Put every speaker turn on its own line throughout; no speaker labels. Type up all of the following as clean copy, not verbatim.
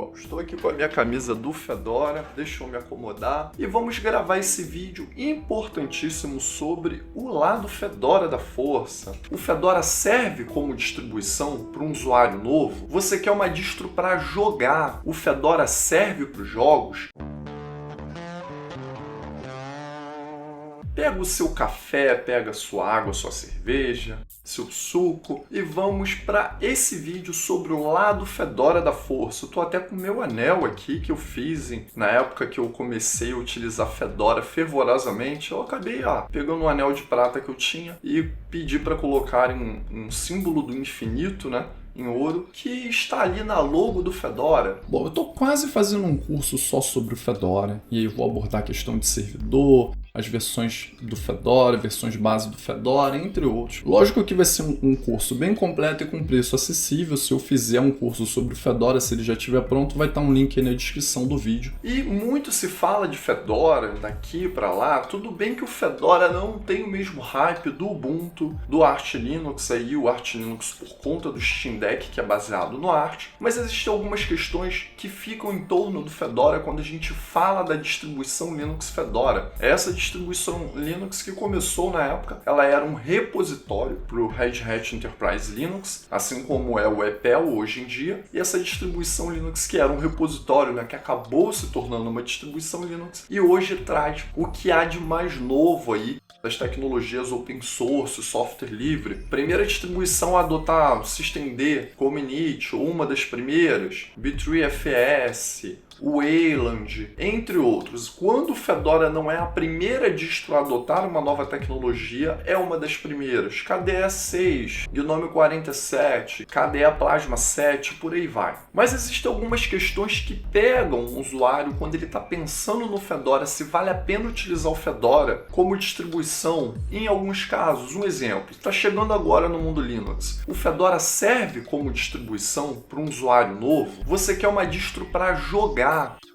Bom, estou aqui com a minha camisa do Fedora, deixa eu me acomodar e vamos gravar esse vídeo importantíssimo sobre o lado Fedora da força. O Fedora serve como distribuição para um usuário novo? Você quer uma distro para jogar? O Fedora serve para os jogos? Pega o seu café, pega a sua água, sua cerveja, seu suco e vamos para esse vídeo sobre o lado Fedora da força. Eu tô até com o meu anel aqui que eu fiz na época que eu comecei a utilizar Fedora fervorosamente. Eu acabei pegando um anel de prata que eu tinha e pedi para colocarem um símbolo do infinito, né? Em ouro, que está ali na logo do Fedora. Bom, eu estou quase fazendo um curso só sobre o Fedora, e aí eu vou abordar a questão de servidor, as versões do Fedora, versões base do Fedora, entre outros. Lógico que vai ser um curso bem completo e com preço acessível. Se eu fizer um curso sobre o Fedora, se ele já estiver pronto, vai estar um link aí na descrição do vídeo. E muito se fala de Fedora, daqui para lá. Tudo bem que o Fedora não tem o mesmo hype do Ubuntu, do Arch Linux aí, o Arch Linux por conta do Steam Deck, que é baseado no Arch, mas existem algumas questões que ficam em torno do Fedora quando a gente fala da distribuição Linux Fedora. Essa distribuição Linux que começou na época, ela era um repositório para o Red Hat Enterprise Linux, assim como é o EPEL hoje em dia, e essa distribuição Linux que era um repositório, né, que acabou se tornando uma distribuição Linux, e hoje traz o que há de mais novo aí das tecnologias open source, software livre. Primeira distribuição a adotar o Systemd como init, uma das primeiras, B3FS, o Wayland, entre outros. Quando o Fedora não é a primeira distro a adotar uma nova tecnologia, é uma das primeiras. KDE 6, GNOME 47, KDE Plasma 7, por aí vai. Mas existem algumas questões que pegam o usuário quando ele está pensando no Fedora, se vale a pena utilizar o Fedora como distribuição. Em alguns casos, um exemplo, está chegando agora no mundo Linux. O Fedora serve como distribuição para um usuário novo? Você quer uma distro para jogar?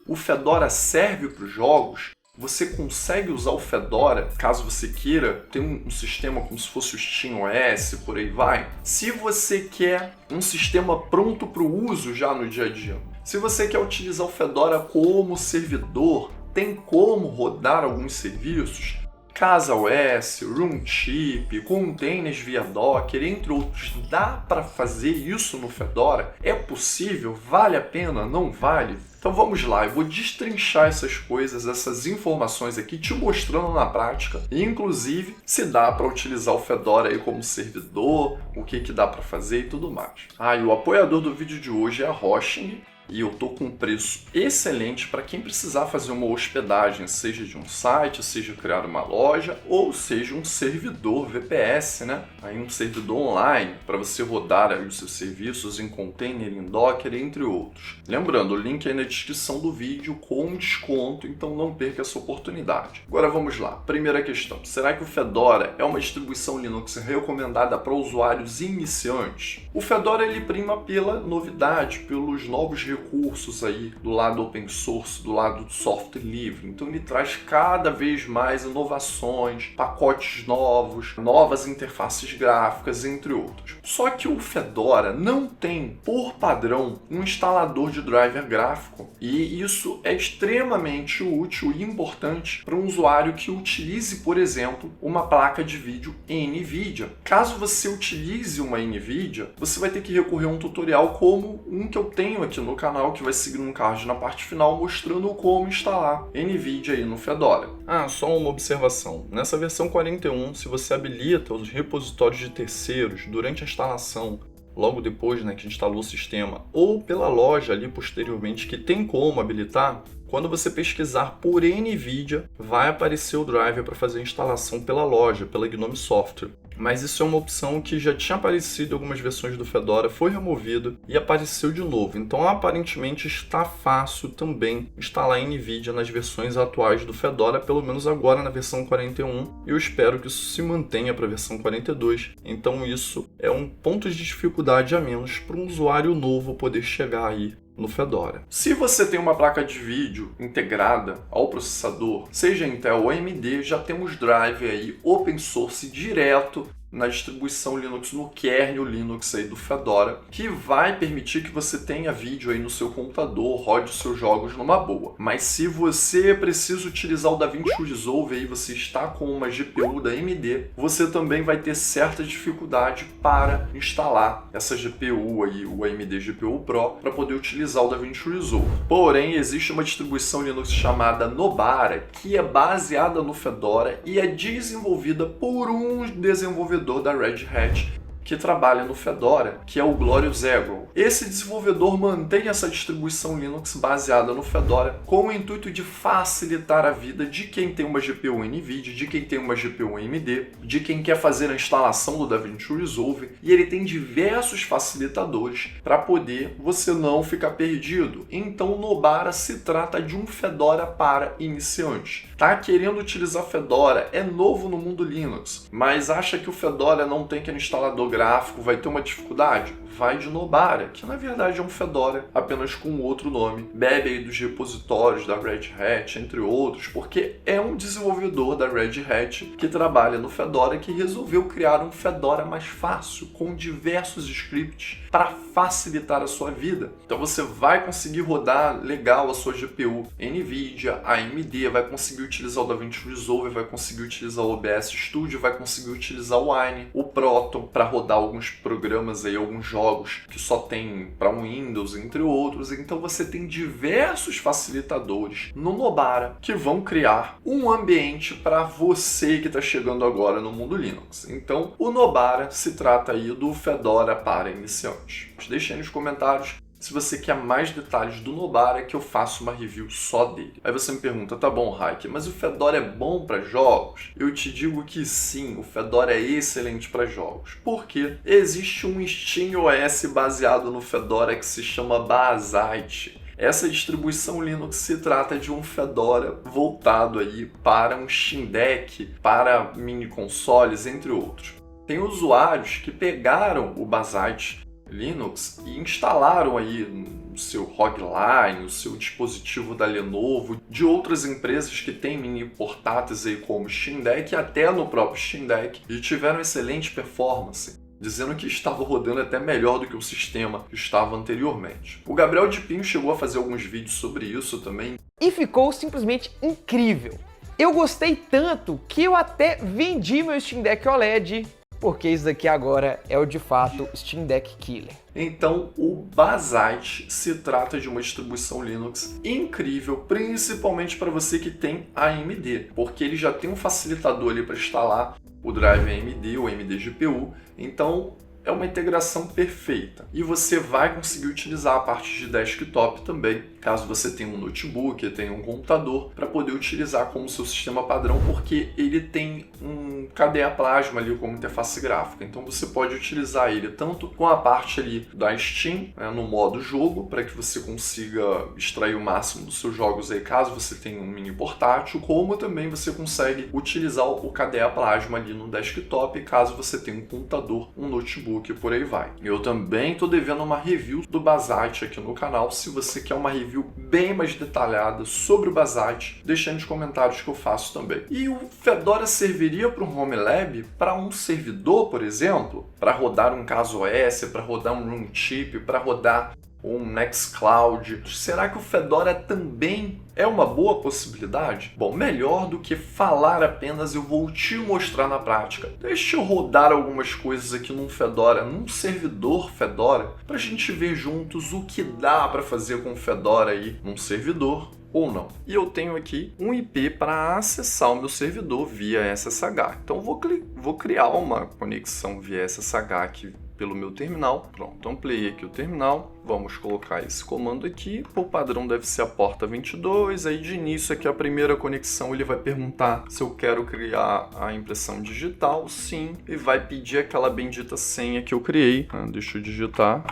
O Fedora serve para os jogos? Você consegue usar o Fedora, caso você queira, ter um sistema como se fosse o SteamOS, por aí vai? Se você quer um sistema pronto para o uso já no dia a dia, se você quer utilizar o Fedora como servidor, tem como rodar alguns serviços? CasaOS, Roomchip, containers via Docker, entre outros. Dá para fazer isso no Fedora? É possível? Vale a pena? Não vale? Então vamos lá, eu vou destrinchar essas coisas, essas informações aqui, te mostrando na prática, e inclusive se dá para utilizar o Fedora aí como servidor, o que dá para fazer e tudo mais. E o apoiador do vídeo de hoje é a Hosting, e eu tô com um preço excelente para quem precisar fazer uma hospedagem, seja de um site, seja criar uma loja, ou seja um servidor VPS, né? Aí um servidor online para você rodar aí os seus serviços em container, em Docker, entre outros. Lembrando, o link aí na descrição do vídeo com desconto, então não perca essa oportunidade. Agora vamos lá. Primeira questão, será que o Fedora é uma distribuição Linux recomendada para usuários iniciantes? O Fedora ele prima pela novidade, pelos novos recursos aí do lado open source, do lado do software livre. Então ele traz cada vez mais inovações, pacotes novos, novas interfaces gráficas, entre outros. Só que o Fedora não tem, por padrão, um instalador de driver gráfico. E isso é extremamente útil e importante para um usuário que utilize, por exemplo, uma placa de vídeo NVIDIA. Caso você utilize uma NVIDIA, você vai ter que recorrer a um tutorial como um que eu tenho aqui no canal, que vai seguir um card na parte final mostrando como instalar NVIDIA aí no Fedora. Só uma observação. Nessa versão 41, se você habilita os repositórios de terceiros durante a instalação, logo depois, né, que instalou o sistema, ou pela loja ali posteriormente, que tem como habilitar, quando você pesquisar por NVIDIA, vai aparecer o driver para fazer a instalação pela loja, pela Gnome Software. Mas isso é uma opção que já tinha aparecido em algumas versões do Fedora, foi removido e apareceu de novo. Então, aparentemente, está fácil também instalar NVIDIA nas versões atuais do Fedora, pelo menos agora na versão 41. E eu espero que isso se mantenha para a versão 42. Então, isso é um ponto de dificuldade a menos para um usuário novo poder chegar aí no Fedora. Se você tem uma placa de vídeo integrada ao processador, seja Intel ou AMD, já temos drive aí open source direto na distribuição Linux, no kernel Linux aí do Fedora, que vai permitir que você tenha vídeo aí no seu computador, rode os seus jogos numa boa. Mas se você precisa utilizar o DaVinci Resolve e você está com uma GPU da AMD, você também vai ter certa dificuldade para instalar essa GPU aí, o AMD GPU Pro, para poder utilizar o DaVinci Resolve. Porém, existe uma distribuição Linux chamada Nobara, que é baseada no Fedora e é desenvolvida por um desenvolvedor da Red Hat que trabalha no Fedora, que é o Glorious Eagle. Esse desenvolvedor mantém essa distribuição Linux baseada no Fedora com o intuito de facilitar a vida de quem tem uma GPU NVIDIA, de quem tem uma GPU AMD, de quem quer fazer a instalação do DaVinci Resolve, e ele tem diversos facilitadores para poder você não ficar perdido. Então o Nobara se trata de um Fedora para iniciantes. Tá querendo utilizar Fedora, é novo no mundo Linux, mas acha que o Fedora não tem aquele instalador gráfico, vai ter uma dificuldade? Vai de Nobara, que na verdade é um Fedora, apenas com outro nome. Bebe aí dos repositórios da Red Hat, entre outros, porque é um desenvolvedor da Red Hat que trabalha no Fedora que resolveu criar um Fedora mais fácil, com diversos scripts para facilitar a sua vida. Então você vai conseguir rodar legal a sua GPU NVIDIA, AMD, vai conseguir utilizar o DaVinci Resolve, vai conseguir utilizar o OBS Studio, vai conseguir utilizar o Wine, o Proton, para rodar alguns programas aí, alguns jogos que só tem para um Windows, entre outros. Então você tem diversos facilitadores no Nobara que vão criar um ambiente para você que está chegando agora no mundo Linux. Então o Nobara se trata aí do Fedora para iniciantes. Deixe aí nos comentários se você quer mais detalhes do Nobara, que eu faço uma review só dele. Aí você me pergunta, tá bom, Raik, mas o Fedora é bom para jogos? Eu te digo que sim, o Fedora é excelente para jogos. Porque existe um SteamOS baseado no Fedora que se chama Basite. Essa distribuição Linux se trata de um Fedora voltado aí para um Steam Deck, para mini consoles, entre outros. Tem usuários que pegaram o Basite Linux e instalaram aí no seu ROG Line, no seu dispositivo da Lenovo, de outras empresas que têm mini portáteis aí como Steam Deck e até no próprio Steam Deck, e tiveram excelente performance, dizendo que estava rodando até melhor do que o sistema que estava anteriormente. O Gabriel de Pinho chegou a fazer alguns vídeos sobre isso também.
E ficou simplesmente incrível. Eu gostei tanto que eu até vendi meu Steam Deck OLED, porque isso daqui agora é o de fato Steam Deck Killer.
Então, o Basite se trata de uma distribuição Linux incrível, principalmente para você que tem AMD, porque ele já tem um facilitador ali para instalar o drive AMD, o AMD GPU, então é uma integração perfeita. E você vai conseguir utilizar a parte de desktop também, caso você tenha um notebook, tenha um computador, para poder utilizar como seu sistema padrão, porque ele tem um KDE Plasma ali como interface gráfica. Então você pode utilizar ele tanto com a parte ali da Steam, né, no modo jogo, para que você consiga extrair o máximo dos seus jogos aí, caso você tenha um mini portátil, como também você consegue utilizar o KDE Plasma ali no desktop, caso você tenha um computador, um notebook, e por aí vai. Eu também estou devendo uma review do Basite aqui no canal. Se você quer uma review bem mais detalhada sobre o Basite, deixa aí nos comentários que eu faço também. E o Fedora serviria para um Home Lab, para um servidor, por exemplo, para rodar um CaseOS, para rodar um Roomchip, para rodar um Nextcloud. Será que o Fedora também é uma boa possibilidade? Bom, melhor do que falar apenas, eu vou te mostrar na prática. Deixa eu rodar algumas coisas aqui num Fedora, num servidor Fedora, para a gente ver juntos o que dá para fazer com o Fedora aí num servidor ou não. E eu tenho aqui um IP para acessar o meu servidor via SSH. Então vou criar uma conexão via SSH aqui pelo meu terminal. Pronto, ampliei aqui o terminal. Vamos colocar esse comando aqui. Por padrão deve ser a porta 22. Aí de início aqui a primeira conexão ele vai perguntar se eu quero criar a impressão digital. Sim. E vai pedir aquela bendita senha que eu criei. Deixa eu digitar.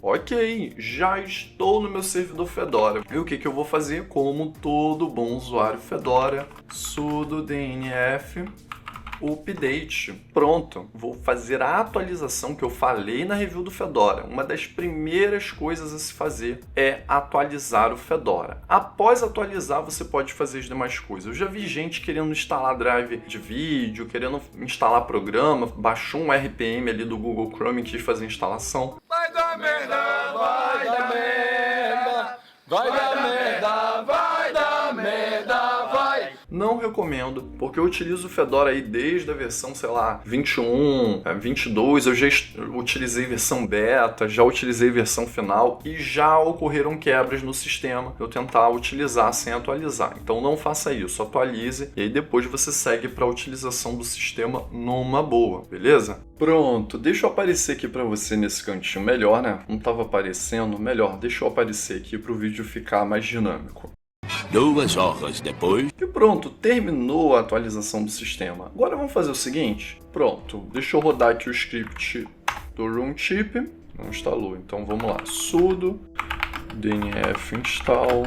Ok, já estou no meu servidor Fedora. E o que eu vou fazer? Como todo bom usuário Fedora, sudo dnf o update. Pronto, vou fazer a atualização que eu falei na review do Fedora. Uma das primeiras coisas a se fazer é atualizar o Fedora. Após atualizar, você pode fazer as demais coisas. Eu já vi gente querendo instalar drive de vídeo, querendo instalar programa, baixou um RPM ali do Google Chrome e quis fazer a instalação. Vai dar merda, vai dar merda, vai dar merda, vai dar merda, vai. Não recomendo, porque eu utilizo o Fedora aí desde a versão, sei lá, 21, 22, eu já utilizei versão beta, já utilizei versão final e já ocorreram quebras no sistema eu tentar utilizar sem atualizar. Então não faça isso, atualize e aí depois você segue para a utilização do sistema numa boa, beleza? Pronto, deixa eu aparecer aqui para você nesse cantinho melhor, né? Não estava aparecendo, melhor, deixa eu aparecer aqui para o vídeo ficar mais dinâmico.
2 horas depois.
E pronto, terminou a atualização do sistema. Agora vamos fazer o seguinte. Pronto, deixa eu rodar aqui o script do Roundchip. Não instalou, então vamos lá. Sudo dnf install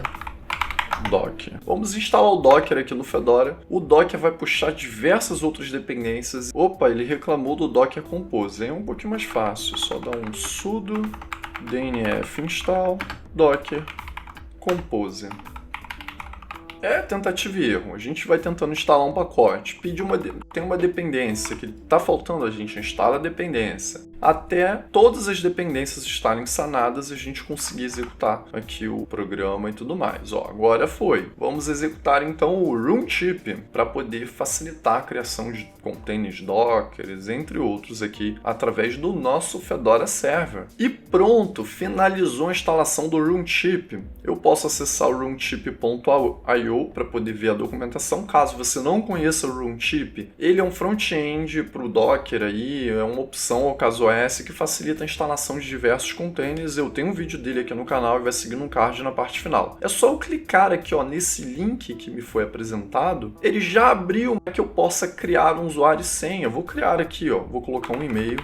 docker. Vamos instalar o Docker aqui no Fedora. O Docker vai puxar diversas outras dependências. Opa, ele reclamou do Docker Compose. É um pouquinho mais fácil. Só dar um sudo dnf install docker compose. É tentativa e erro. A gente vai tentando instalar um pacote. Tem uma dependência que está faltando, a gente instala a dependência. Até todas as dependências estarem sanadas e a gente conseguir executar aqui o programa e tudo mais. Ó, agora foi. Vamos executar então o Roundchip para poder facilitar a criação de containers Docker, entre outros aqui, através do nosso Fedora Server. E pronto, finalizou a instalação do Roundchip. Eu posso acessar o roundchip.io para poder ver a documentação. Caso você não conheça o Roundchip, ele é um front-end para o Docker aí, é uma opção ao caso que facilita a instalação de diversos containers. Eu tenho um vídeo dele aqui no canal e vai seguir no card na parte final. É só eu clicar aqui ó, nesse link que me foi apresentado, ele já abriu para que eu possa criar um usuário e senha. Eu vou criar aqui, ó, vou colocar um e-mail,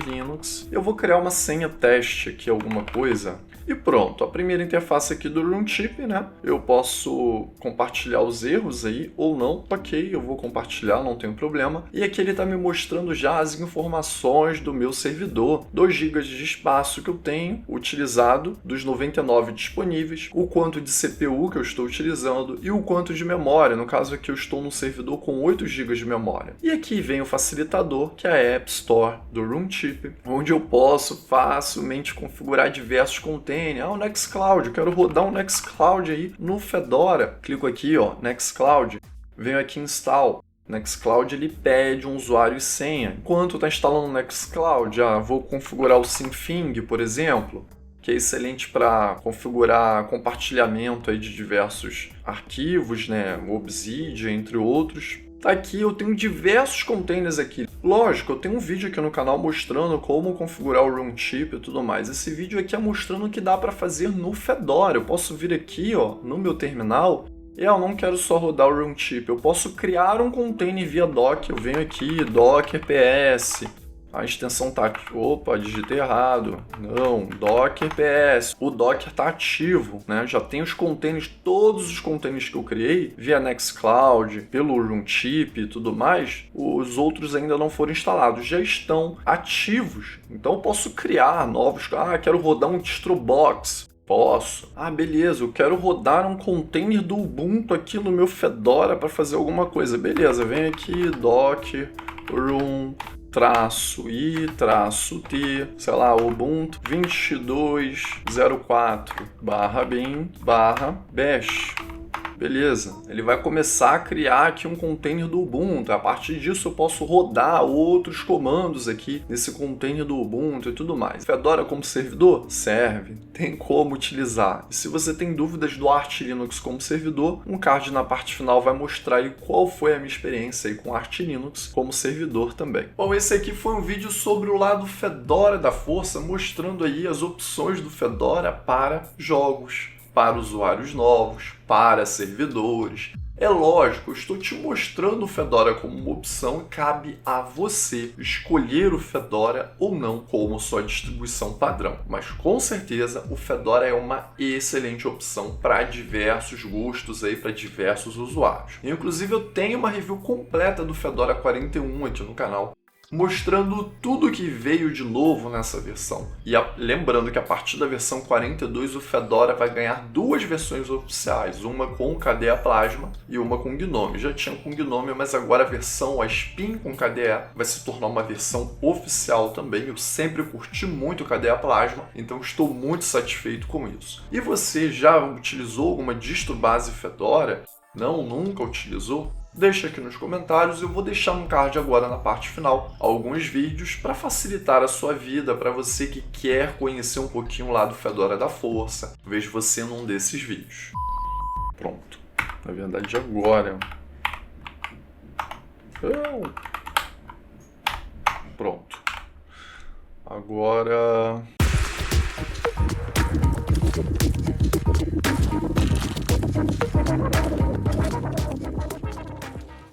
Linux, eu vou criar uma senha teste aqui, alguma coisa. E pronto, a primeira interface aqui do Roundchip, né? Eu posso compartilhar os erros aí ou não. Ok, eu vou compartilhar, não tem problema. E aqui ele está me mostrando já as informações do meu servidor, 2 GB de espaço que eu tenho utilizado, dos 99 disponíveis, o quanto de CPU que eu estou utilizando e o quanto de memória. No caso aqui eu estou num servidor com 8 GB de memória. E aqui vem o facilitador, que é a App Store do Roundchip, onde eu posso facilmente configurar diversos containers. O Nextcloud, eu quero rodar um Nextcloud aí no Fedora. Clico aqui, ó, Nextcloud, venho aqui em Install. Nextcloud ele pede um usuário e senha. Enquanto está instalando o Nextcloud, vou configurar o Synfig, por exemplo, que é excelente para configurar compartilhamento aí de diversos arquivos, né, Obsidian, entre outros. Aqui eu tenho diversos containers aqui. Lógico, eu tenho um vídeo aqui no canal mostrando como configurar o Roundchip e tudo mais. Esse vídeo aqui é mostrando o que dá para fazer no Fedora. Eu posso vir aqui, ó, no meu terminal e eu não quero só rodar o Roundchip. Eu posso criar um container via Docker. Eu venho aqui, Docker PS. A extensão tá aqui. Opa, digitei errado. Não, Docker PS. O Docker tá ativo, né? Já tem os containers, todos os containers que eu criei via Nextcloud, pelo Roundchip e tudo mais. Os outros ainda não foram instalados, já estão ativos. Então eu posso criar novos. Quero rodar um DistroBox. Posso. Beleza, eu quero rodar um container do Ubuntu aqui no meu Fedora para fazer alguma coisa. Beleza, vem aqui, docker, room, -i-t, sei lá, Ubuntu 2204/bin/bash. Beleza, ele vai começar a criar aqui um container do Ubuntu. A partir disso eu posso rodar outros comandos aqui nesse container do Ubuntu e tudo mais. Fedora como servidor? Serve, tem como utilizar. E se você tem dúvidas do Arch Linux como servidor, um card na parte final vai mostrar aí qual foi a minha experiência aí com Arch Linux como servidor também. Bom, esse aqui foi um vídeo sobre o lado Fedora da força, mostrando aí as opções do Fedora para jogos, para usuários novos, para servidores. É lógico, eu estou te mostrando o Fedora como uma opção e cabe a você escolher o Fedora ou não como sua distribuição padrão. Mas com certeza o Fedora é uma excelente opção para diversos gostos aí, para diversos usuários. Inclusive eu tenho uma review completa do Fedora 41 aqui no canal, mostrando tudo que veio de novo nessa versão. E lembrando que a partir da versão 42 o Fedora vai ganhar duas versões oficiais, uma com KDE Plasma e uma com GNOME. Já tinha com GNOME, mas agora a versão, a Spin com KDE, vai se tornar uma versão oficial também. Eu sempre curti muito o KDE Plasma, então estou muito satisfeito com isso. E você já utilizou alguma distro base Fedora? Não, nunca utilizou? Deixa aqui nos comentários, eu vou deixar no card agora na parte final alguns vídeos para facilitar a sua vida, para você que quer conhecer um pouquinho lá do Fedora da Força. Vejo você num desses vídeos. Pronto. Na verdade agora. Pronto. Agora...